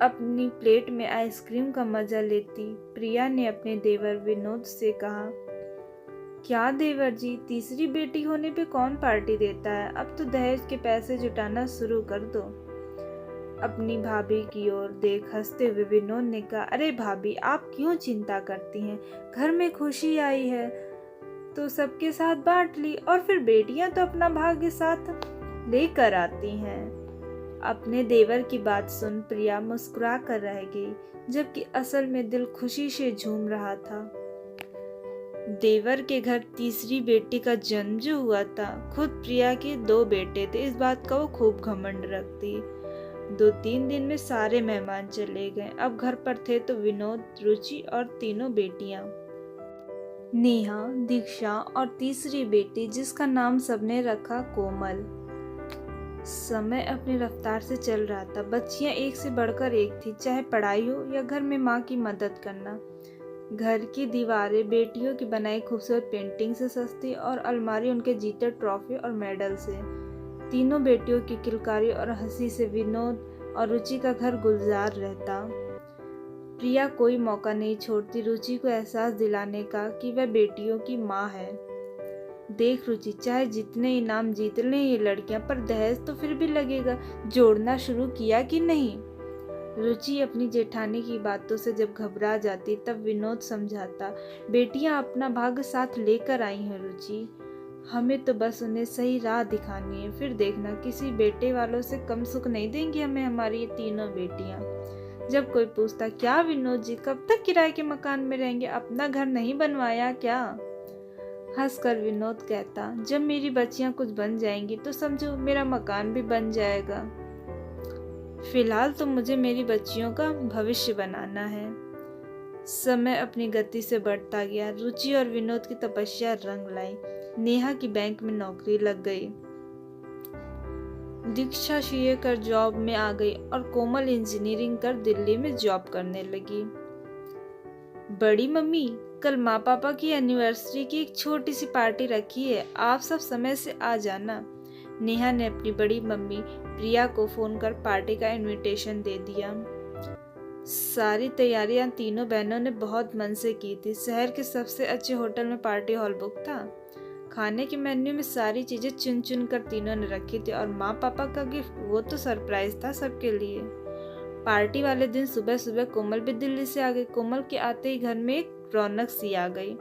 अपनी प्लेट में आइसक्रीम का मजा लेती प्रिया ने अपने देवर विनोद से कहा, क्या देवर जी, तीसरी बेटी होने पे कौन पार्टी देता है? अब तो दहेज के पैसे जुटाना शुरू कर दो। अपनी भाभी की ओर देख हंसते हुए विनोद ने कहा, अरे भाभी, आप क्यों चिंता करती हैं? घर में खुशी आई है तो सबके साथ बांट ली, और फिर बेटियां तो अपना भाग्य साथ लेकर आती हैं। अपने देवर की बात सुन प्रिया मुस्कुरा कर रह गई, जबकि असल में दिल खुशी से झूम रहा था। देवर के घर तीसरी बेटी का जन्म जो हुआ था, खुद प्रिया के 2 बेटे थे, इस बात का वो खूब घमंड रखती। 2-3 दिन में सारे मेहमान चले गए। अब घर पर थे तो विनोद, रुचि और तीनों बेटियां, नेहा, दीक्षा और तीसरी बेटी जिसका नाम सबने रखा कोमल। समय अपनी रफ्तार से चल रहा था। बच्चियां एक से बढ़कर एक थी, चाहे पढ़ाई हो या घर में माँ की मदद करना। घर की दीवारें बेटियों की बनाई खूबसूरत पेंटिंग से सजती और अलमारी उनके जीते ट्रॉफी और मेडल से। तीनों बेटियों की किलकारी और हंसी से विनोद और रुचि का घर गुलजार रहता। प्रिया कोई मौका नहीं छोड़ती रुचि को एहसास दिलाने का कि वह बेटियों की माँ है। देख रुचि, चाहे जितने इनाम जीत लें ये लड़कियां, पर दहेज तो फिर भी लगेगा। जोड़ना शुरू किया कि नहीं? रुचि अपनी जेठानी की बातों से जब घबरा जाती तब विनोद समझाता, बेटियां अपना भाग्य साथ लेकर आई हैं रुचि, हमें तो बस उन्हें सही राह दिखानी है। फिर देखना, किसी बेटे वालों से कम सुख नहीं देंगी हमें हमारी ये तीनों बेटियां। जब कोई पूछता, क्या विनोद जी कब तक किराए के मकान में रहेंगे, अपना घर नहीं बनवाया क्या? हंसकर विनोद कहता, जब मेरी बच्चियां कुछ बन जाएंगी तो समझो मेरा मकान भी बन जाएगा। फिलहाल तो मुझे मेरी बच्चियों का भविष्य बनाना है। समय अपनी गति से बढ़ता गया। रुचि और विनोद की तपस्या रंग लाई। नेहा की बैंक में नौकरी लग गई, दीक्षा सीए कर जॉब में आ गई और कोमल इंजीनियरिंग कर दिल्ली में जॉब करने लगी। बड़ी मम्मी, कल माँ पापा की एनिवर्सरी की एक छोटी सी पार्टी रखी है, आप सब समय से आ जाना। नेहा ने अपनी बड़ी मम्मी प्रिया को फोन कर पार्टी का इनविटेशन दे दिया। सारी तैयारियां तीनों बहनों ने बहुत मन से की थी। शहर के सबसे अच्छे होटल में पार्टी हॉल बुक था। खाने के मेन्यू में सारी चीजें चुन चुन कर तीनों ने रखी थी, और माँ पापा का गिफ्ट वो तो सरप्राइज था सबके लिए। पार्टी वाले दिन सुबह सुबह कोमल भी दिल्ली से आ गई। कोमल के आते ही घर में एक रौनक सी आ गई।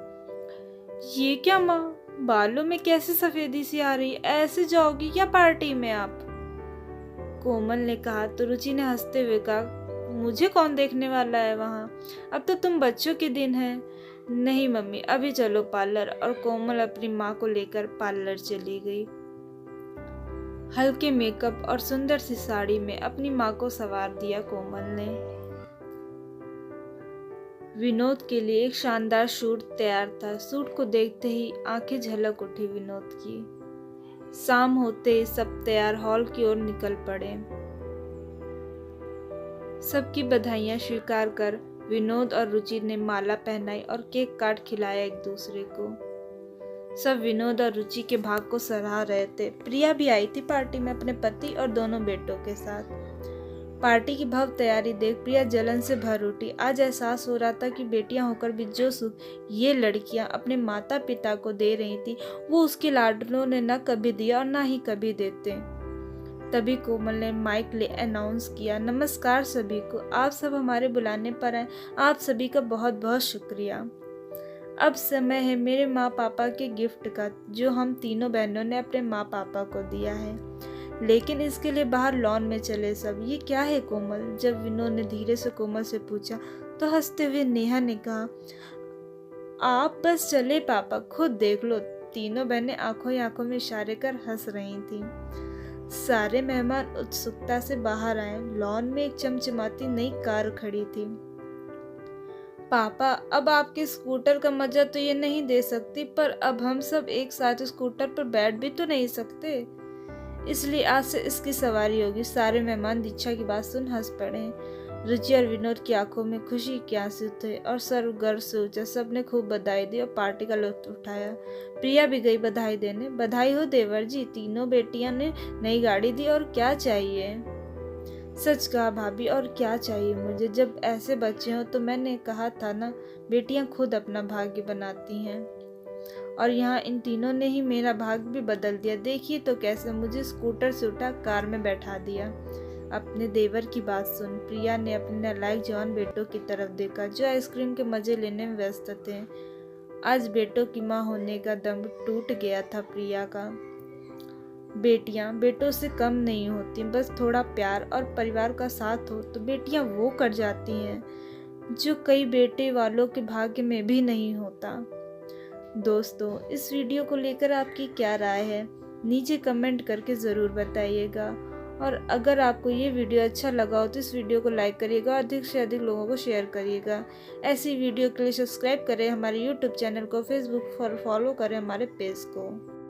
ये क्या माँ, बालों में कैसे सफेदी सी आ रही, ऐसे जाओगी क्या पार्टी में आप? कोमल ने कहा तो रुचि ने हंसते हुए कहा, मुझे कौन देखने वाला है वहाँ, अब तो तुम बच्चों के दिन है। नहीं मम्मी, अभी चलो पार्लर। और कोमल अपनी माँ को लेकर पार्लर चली गई। हल्के मेकअप और सुंदर सी साड़ी में अपनी माँ को संवार दिया कोमल ने। विनोद के लिए एक शानदार सूट तैयार था। सूट को देखते ही आंखें झलक उठी विनोद की। शाम होते सब तैयार हॉल की ओर निकल पड़े। सबकी बधाइयां स्वीकार कर विनोद और रुचि ने माला पहनाई और केक काट खिलाया एक दूसरे को। सब विनोद और रुचि के भाग को सराह रहे थे। प्रिया भी आई थी पार्टी में अपने पति और दोनों बेटों के साथ। पार्टी की भव्य तैयारी देख प्रिया जलन से भर उठी। आज एहसास हो रहा था कि बेटियां होकर भी जो सुख ये लड़कियां अपने माता पिता को दे रही थी, वो उसके लाडलों ने न कभी दिया और न ही कभी देते। तभी कोमल ने माइक ले अनाउंस किया, नमस्कार सभी को, आप सब हमारे बुलाने पर आए, आप सभी का बहुत बहुत शुक्रिया। अब समय है मेरे माँ पापा के गिफ्ट का, जो हम तीनों बहनों ने अपने माँ पापा को दिया है। लेकिन इसके लिए बाहर लॉन में चले सब। ये क्या है कोमल? जब विनोद ने धीरे से कोमल से पूछा तो हंसते हुए नेहा ने कहा, आप बस चले पापा, खुद देख लो। तीनों बहनें आंखों ही आंखों में इशारे कर हंस रही थीं। सारे मेहमान उत्सुकता से बाहर आए। लॉन में एक चमचमाती नई कार खड़ी थी। पापा, अब आपके स्कूटर का मजा तो ये नहीं दे सकती, पर अब हम सब एक साथ स्कूटर पर बैठ भी तो नहीं सकते, इसलिए आज से इसकी सवारी होगी। सारे मेहमान दीक्षा की बात सुन हंस पड़े। रुचि और विनोद की आंखों में खुशी के आंसू थे और सर गर्व से ऊंचा। सबने खूब बधाई दी और पार्टी का लुत्फ उठाया। प्रिया भी गई बधाई देने। बधाई हो देवर जी, तीनों बेटियां ने नई गाड़ी दी और क्या चाहिए। सच कहा भाभी, और क्या चाहिए मुझे। जब ऐसे बच्चे हों तो मैंने कहा था ना, बेटियां खुद अपना भाग्य बनाती हैं। और यहाँ इन तीनों ने ही मेरा भाग्य भी बदल दिया। देखिए तो कैसे मुझे स्कूटर से उठा कार में बैठा दिया। अपने देवर की बात सुन प्रिया ने अपने नालायक जवान बेटों की तरफ देखा, जो आइसक्रीम के मजे लेने में व्यस्त थे। आज बेटों की माँ होने का दम टूट गया था प्रिया का। बेटियां बेटों से कम नहीं होती, बस थोड़ा प्यार और परिवार का साथ हो तो बेटियां वो कर जाती हैं जो कई बेटे वालों के भाग्य में भी नहीं होता। दोस्तों, इस वीडियो को लेकर आपकी क्या राय है, नीचे कमेंट करके ज़रूर बताइएगा। और अगर आपको ये वीडियो अच्छा लगा हो तो इस वीडियो को लाइक करिएगा और अधिक से अधिक लोगों को शेयर करिएगा। ऐसी वीडियो के लिए सब्सक्राइब करें हमारे यूट्यूब चैनल को, फेसबुक पर फॉलो करें हमारे पेज को।